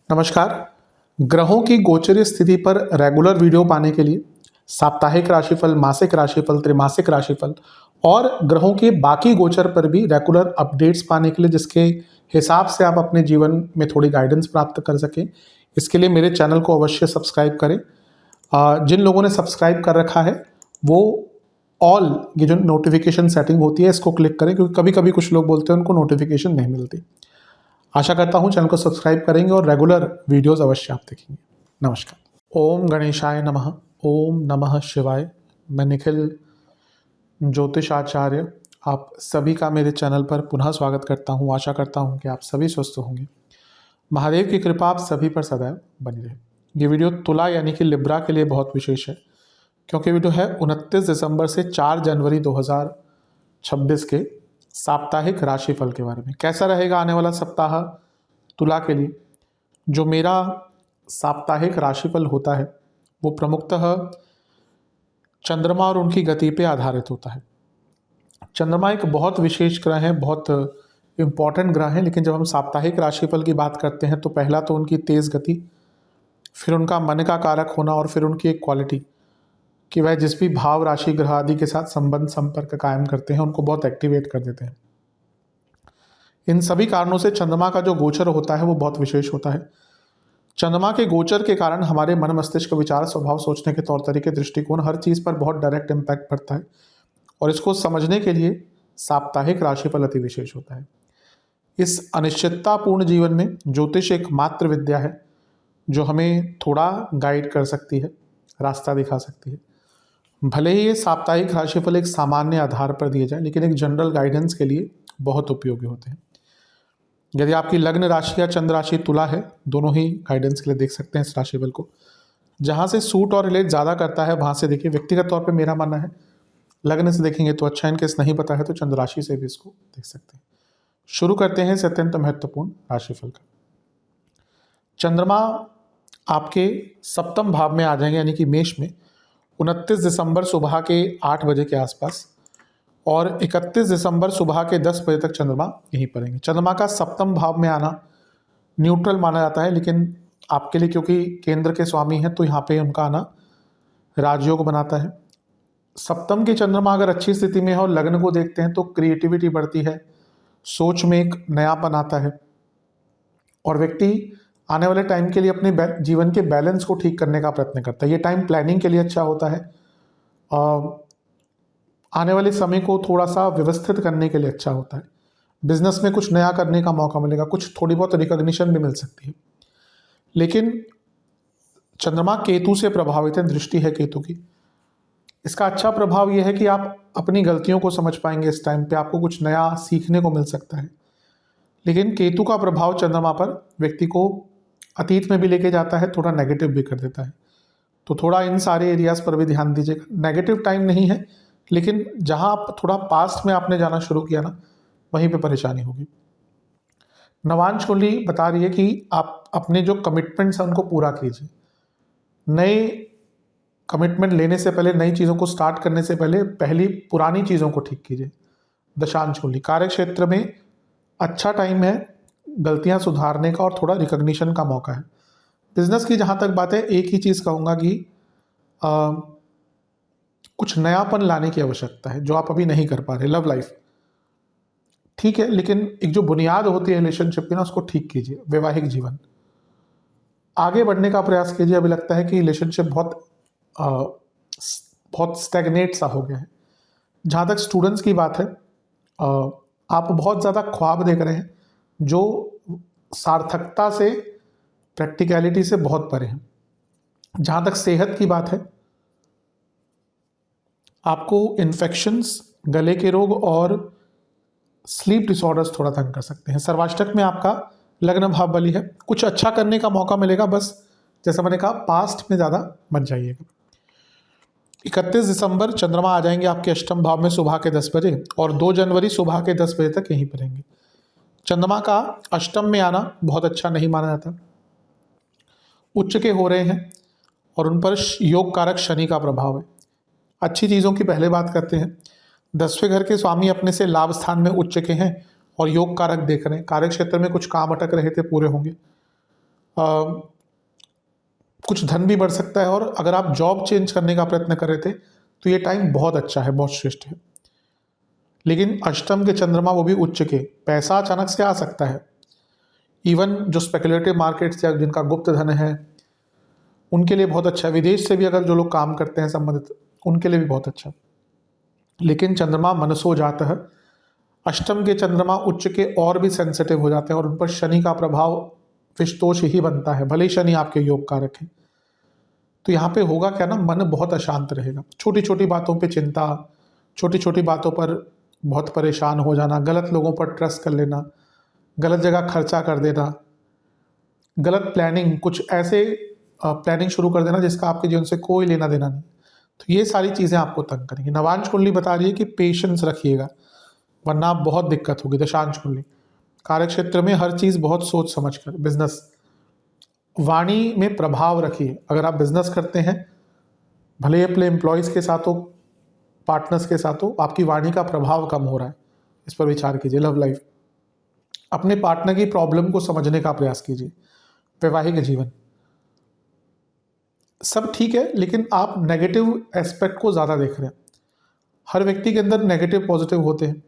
नमस्कार। ग्रहों की गोचरीय स्थिति पर रेगुलर वीडियो पाने के लिए साप्ताहिक राशिफल, मासिक राशिफल, त्रैमासिक राशिफल और ग्रहों के बाकी गोचर पर भी रेगुलर अपडेट्स पाने के लिए, जिसके हिसाब से आप अपने जीवन में थोड़ी गाइडेंस प्राप्त कर सकें, इसके लिए मेरे चैनल को अवश्य सब्सक्राइब करें। जिन लोगों ने सब्सक्राइब कर रखा है वो ऑल ये जो नोटिफिकेशन सेटिंग होती है इसको क्लिक करें, क्योंकि कभी कभी कुछ लोग बोलते हैं उनको नोटिफिकेशन नहीं मिलती। आशा करता हूँ चैनल को सब्सक्राइब करेंगे और रेगुलर वीडियोस अवश्य आप देखेंगे। नमस्कार। ओम गणेशाय नमः। ओम नमः शिवाय। मैं निखिल ज्योतिष आचार्य आप सभी का मेरे चैनल पर पुनः स्वागत करता हूँ। आशा करता हूँ कि आप सभी स्वस्थ होंगे। महादेव की कृपा आप सभी पर सदैव बनी रहे। ये वीडियो तुला यानी कि लिब्रा के लिए बहुत विशेष है, क्योंकि वीडियो है 29 दिसंबर से 4 जनवरी 2026 के साप्ताहिक राशिफल के बारे में। कैसा रहेगा आने वाला सप्ताह तुला के लिए। जो मेरा साप्ताहिक राशिफल होता है वो प्रमुखतः चंद्रमा और उनकी गति पे आधारित होता है। चंद्रमा एक बहुत विशेष ग्रह है, बहुत इम्पॉर्टेंट ग्रह है, लेकिन जब हम साप्ताहिक राशिफल की बात करते हैं तो पहला तो उनकी तेज़ गति, फिर उनका मन का कारक होना और फिर उनकी एक क्वालिटी कि वह जिस भी भाव, राशि, ग्रह आदि के साथ संबंध संपर्क कायम करते हैं उनको बहुत एक्टिवेट कर देते हैं। इन सभी कारणों से चंद्रमा का जो गोचर होता है वो बहुत विशेष होता है। चंद्रमा के गोचर के कारण हमारे मन, मस्तिष्क, विचार, स्वभाव, सोचने के तौर तरीके, दृष्टिकोण, हर चीज़ पर बहुत डायरेक्ट इम्पैक्ट पड़ता है और इसको समझने के लिए साप्ताहिक राशिफल अति विशेष होता है। इस अनिश्चिततापूर्ण जीवन में ज्योतिष एक मात्र विद्या है जो हमें थोड़ा गाइड कर सकती है, रास्ता दिखा सकती है। भले ही ये साप्ताहिक राशिफल एक सामान्य आधार पर दिए जाए, लेकिन एक जनरल गाइडेंस के लिए बहुत उपयोगी होते हैं। यदि आपकी लग्न राशि या चंद्र राशि तुला है, दोनों ही गाइडेंस के लिए देख सकते हैं इस राशिफल को। जहाँ से सूट और रिलेट ज़्यादा करता है वहाँ से देखिए। व्यक्तिगत तौर पे मेरा मानना है लग्न से देखेंगे तो अच्छा, इनकेस नहीं पता है तो चंद्र राशि से भी इसको देख सकते हैं। शुरू करते हैं इस अत्यंत महत्वपूर्ण राशिफल का। चंद्रमा आपके सप्तम भाव में आ जाएंगे यानी कि मेष में 29 दिसंबर सुबह के 8 बजे के आसपास और 31 दिसंबर सुबह के 10 बजे तक चंद्रमा यहीं पर रहेंगे। चंद्रमा का सप्तम भाव में आना न्यूट्रल माना जाता है, लेकिन आपके लिए क्योंकि केंद्र के स्वामी हैं तो यहाँ पे उनका आना राजयोग बनाता है। सप्तम के चंद्रमा अगर अच्छी स्थिति में है और लग्न को देखते हैं तो क्रिएटिविटी बढ़ती है, सोच में एक नयापन आता है और व्यक्ति आने वाले टाइम के लिए अपने जीवन के बैलेंस को ठीक करने का प्रयत्न करता है। ये टाइम प्लानिंग के लिए अच्छा होता है, आने वाले समय को थोड़ा सा व्यवस्थित करने के लिए अच्छा होता है। बिजनेस में कुछ नया करने का मौका मिलेगा, कुछ थोड़ी बहुत रिकॉग्निशन भी मिल सकती है। लेकिन चंद्रमा केतु से प्रभावित है, दृष्टि है केतु की। इसका अच्छा प्रभाव यह है कि आप अपनी गलतियों को समझ पाएंगे। इस टाइम पे आपको कुछ नया सीखने को मिल सकता है। लेकिन केतु का प्रभाव चंद्रमा पर व्यक्ति को अतीत में भी लेके जाता है, थोड़ा नेगेटिव भी कर देता है। तो थोड़ा इन सारे एरियाज पर भी ध्यान दीजिएगा। नेगेटिव टाइम नहीं है, लेकिन जहां आप थोड़ा पास्ट में आपने जाना शुरू किया ना, वहीं पे परेशानी होगी। नवांश कुंडली बता रही है कि आप अपने जो कमिटमेंट्स हैं उनको पूरा कीजिए। नए कमिटमेंट लेने से पहले, नई चीज़ों को स्टार्ट करने से पहले पहली पुरानी चीज़ों को ठीक कीजिए। दशांश कुंडली कार्य क्षेत्र में अच्छा टाइम है गलतियां सुधारने का और थोड़ा रिकॉग्निशन का मौका है। बिजनेस की जहाँ तक बात है, एक ही चीज़ कहूँगा कि कुछ नयापन लाने की आवश्यकता है जो आप अभी नहीं कर पा रहे। लव लाइफ ठीक है, लेकिन एक जो बुनियाद होती है रिलेशनशिप की ना, उसको ठीक कीजिए। वैवाहिक जीवन आगे बढ़ने का प्रयास कीजिए। अभी लगता है कि रिलेशनशिप बहुत स्टैग्नेट सा हो गया है। जहाँ तक स्टूडेंट्स की बात है, आप बहुत ज़्यादा ख्वाब देख रहे हैं जो सार्थकता से, प्रैक्टिकलिटी से बहुत परे हैं। जहाँ तक सेहत की बात है, आपको इन्फेक्शंस, गले के रोग और स्लीप डिसऑर्डर्स थोड़ा तंग कर सकते हैं। सर्वाष्टक में आपका लग्न भाव बली है, कुछ अच्छा करने का मौका मिलेगा, बस जैसा मैंने कहा पास्ट में ज़्यादा मत जाइएगा। 31 दिसंबर चंद्रमा आ जाएंगे आपके अष्टम भाव में सुबह के 10 बजे और 2 जनवरी सुबह के 10 बजे तक यहीं पर रहेंगे। चंद्रमा का अष्टम में आना बहुत अच्छा नहीं माना जाता। उच्च के हो रहे हैं और उन पर योग कारक शनि का प्रभाव है। अच्छी चीज़ों की पहले बात करते हैं। 10वें घर के स्वामी अपने से लाभ स्थान में उच्च के हैं और योग कारक देख रहे हैं, कार्य क्षेत्र में कुछ काम अटक रहे थे पूरे होंगे, कुछ धन भी बढ़ सकता है, और अगर आप जॉब चेंज करने का प्रयत्न कर रहे थे तो ये टाइम बहुत अच्छा है, बहुत श्रेष्ठ है। लेकिन अष्टम के चंद्रमा, वो भी उच्च के, पैसा अचानक से आ सकता है। इवन जो स्पेकुलेटिव मार्केट्स या जिनका गुप्त धन है उनके लिए बहुत अच्छा है। विदेश से भी अगर जो लोग काम करते हैं संबंधित, उनके लिए भी बहुत अच्छा है। लेकिन चंद्रमा मनसो जाता है, अष्टम के चंद्रमा उच्च के और भी सेंसिटिव हो जाते हैं और उन पर शनि का प्रभाव विषतोष ही बनता है, भले ही शनि आपके योग कारक है। तो यहाँ पे होगा क्या ना, मन बहुत अशांत रहेगा, छोटी छोटी बातों पे चिंता, छोटी छोटी बातों पर बहुत परेशान हो जाना, गलत लोगों पर ट्रस्ट कर लेना, गलत जगह खर्चा कर देना, गलत प्लानिंग, कुछ ऐसे प्लानिंग शुरू कर देना जिसका आपके जीवन से कोई लेना देना नहीं। तो ये सारी चीज़ें आपको तंग करेंगी। नवांश कुंडली बता रही है कि पेशेंस रखिएगा, वरना बहुत दिक्कत होगी। दशांश कुंडली, कार्य क्षेत्र में हर चीज़ बहुत सोच समझ कर, बिजनेस, वाणी में प्रभाव रखिए। अगर आप बिजनेस करते हैं, भले ही अपने एम्प्लॉयज़ के साथ हो, पार्टनर्स के साथ हो, आपकी वाणी का प्रभाव कम हो रहा है, इस पर विचार कीजिए। लव लाइफ, अपने पार्टनर की प्रॉब्लम को समझने का प्रयास कीजिए। वैवाहिक जीवन सब ठीक है, लेकिन आप नेगेटिव एस्पेक्ट को ज़्यादा देख रहे हैं। हर व्यक्ति के अंदर नेगेटिव पॉजिटिव होते हैं,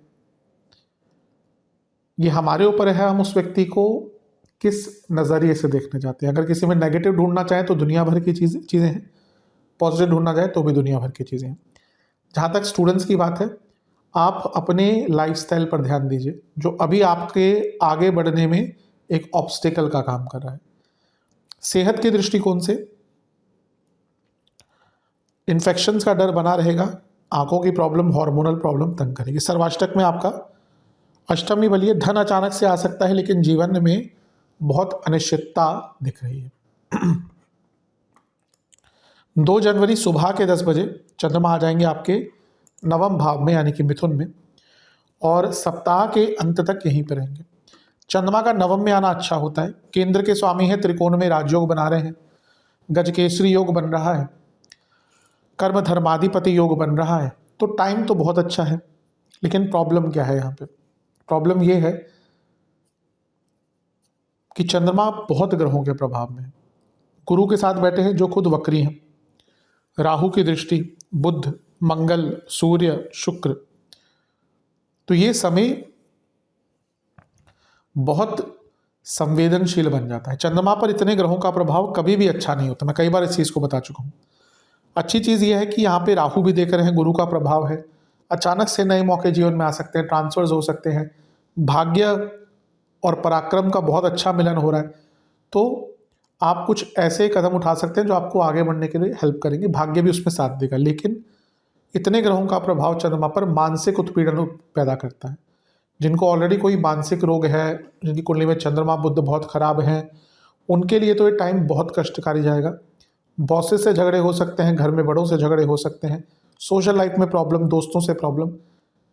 ये हमारे ऊपर है हम उस व्यक्ति को किस नज़रिए से देखने जाते हैं। अगर किसी में नेगेटिव ढूंढना चाहें तो दुनिया भर की चीज़ें हैं, पॉजिटिव ढूंढना चाहे तो भी दुनिया भर की चीज़ें हैं। जहाँ तक स्टूडेंट्स की बात है, आप अपने लाइफस्टाइल पर ध्यान दीजिए, जो अभी आपके आगे बढ़ने में एक ऑब्स्टेकल का काम कर रहा है। सेहत के दृष्टिकोण से इन्फेक्शंस का डर बना रहेगा, आंखों की प्रॉब्लम, हार्मोनल प्रॉब्लम तंग करेगी। सर्वाष्टक में आपका अष्टमी बली है, धन अचानक से आ सकता है, लेकिन जीवन में बहुत अनिश्चितता दिख रही है। 2 जनवरी सुबह के 10 बजे चंद्रमा आ जाएंगे आपके नवम भाव में, यानी कि मिथुन में, और सप्ताह के अंत तक यहीं पर रहेंगे। चंद्रमा का नवम में आना अच्छा होता है, केंद्र के स्वामी है, त्रिकोण में राजयोग बना रहे हैं, गजकेसरी योग बन रहा है, कर्म धर्माधिपति योग बन रहा है, तो टाइम तो बहुत अच्छा है। लेकिन प्रॉब्लम क्या है यहाँ पे? प्रॉब्लम ये है कि चंद्रमा बहुत ग्रहों के प्रभाव में है। गुरु के साथ बैठे हैं जो खुद वक्री हैं, राहु की दृष्टि, बुध, मंगल, सूर्य, शुक्र, तो ये समय बहुत संवेदनशील बन जाता है। चंद्रमा पर इतने ग्रहों का प्रभाव कभी भी अच्छा नहीं होता, मैं कई बार इस चीज़ को बता चुका हूँ। अच्छी चीज़ यह है कि यहाँ पे राहु भी देख रहे हैं, गुरु का प्रभाव है, अचानक से नए मौके जीवन में आ सकते हैं, ट्रांसफर्स हो सकते हैं, भाग्य और पराक्रम का बहुत अच्छा मिलन हो रहा है। तो आप कुछ ऐसे कदम उठा सकते हैं जो आपको आगे बढ़ने के लिए हेल्प करेंगे, भाग्य भी उसमें साथ देगा। लेकिन इतने ग्रहों का प्रभाव चंद्रमा पर मानसिक उत्पीड़न पैदा करता है। जिनको ऑलरेडी कोई मानसिक रोग है, जिनकी कुंडली में चंद्रमा बुध बहुत खराब हैं, उनके लिए तो ये टाइम बहुत कष्टकारी जाएगा। बॉसेस से झगड़े हो सकते हैं, घर में बड़ों से झगड़े हो सकते हैं, सोशल लाइफ में प्रॉब्लम, दोस्तों से प्रॉब्लम।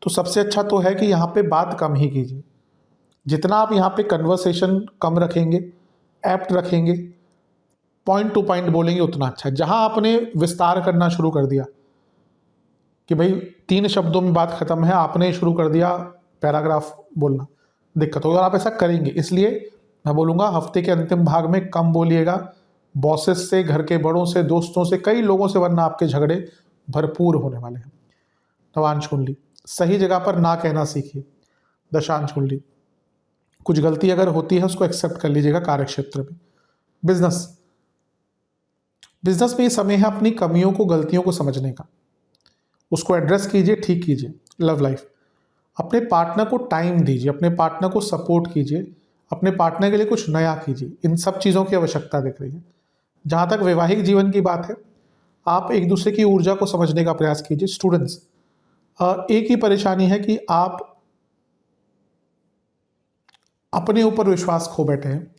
तो सबसे अच्छा तो है कि यहाँ पे बात कम ही कीजिए। जितना आप यहाँ पे कन्वर्सेशन कम रखेंगे, एप्ट रखेंगे, पॉइंट टू पॉइंट बोलेंगे, उतना अच्छा है। जहाँ आपने विस्तार करना शुरू कर दिया कि भाई 3 शब्दों में बात खत्म है, आपने शुरू कर दिया पैराग्राफ बोलना, दिक्कत होगी। और आप ऐसा करेंगे, इसलिए मैं बोलूँगा हफ्ते के अंतिम भाग में कम बोलिएगा, बॉसेस से, घर के बड़ों से, दोस्तों से, कई लोगों से, वरना आपके झगड़े भरपूर होने वाले हैं। नवांश कुंडली, सही जगह पर ना कहना सीखिए। दशांश कुंडली, कुछ गलती अगर होती है उसको एक्सेप्ट कर लीजिएगा। कार्य क्षेत्र में, बिजनेस में ये समय है अपनी कमियों को, गलतियों को समझने का, उसको एड्रेस कीजिए, ठीक कीजिए। लव लाइफ, अपने पार्टनर को टाइम दीजिए, अपने पार्टनर को सपोर्ट कीजिए, अपने पार्टनर के लिए कुछ नया कीजिए। इन सब चीज़ों की आवश्यकता दिख रही है। जहाँ तक वैवाहिक जीवन की बात है, आप एक दूसरे की ऊर्जा को समझने का प्रयास कीजिए। स्टूडेंट्स, एक ही परेशानी है कि आप अपने ऊपर विश्वास खो बैठे हैं,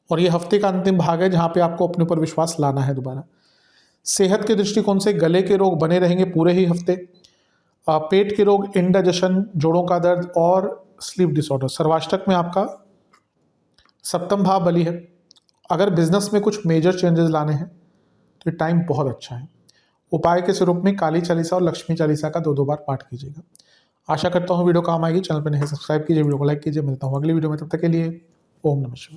और ये हफ्ते का अंतिम भाग है जहाँ पे आपको अपने ऊपर विश्वास लाना है दोबारा। सेहत के दृष्टिकोण से गले के रोग बने रहेंगे पूरे ही हफ्ते, पेट के रोग, इंडाइजेशन, जोड़ों का दर्द और स्लीप डिसऑर्डर। सर्वाष्टक में आपका सप्तम भाव बली है। अगर बिजनेस में कुछ मेजर चेंजेस लाने हैं तो ये टाइम बहुत अच्छा है। उपाय के स्वरूप में काली चालीसा और लक्ष्मी चालीसा का 2-2 बार पाठ कीजिएगा। आशा करता हूँ वीडियो काम आएगी। चैनल पर नहीं सब्सक्राइब कीजिए, वीडियो को लाइक कीजिए। मिलता हूँ अगली वीडियो में, तब तक के लिए ओम नमः शिवाय।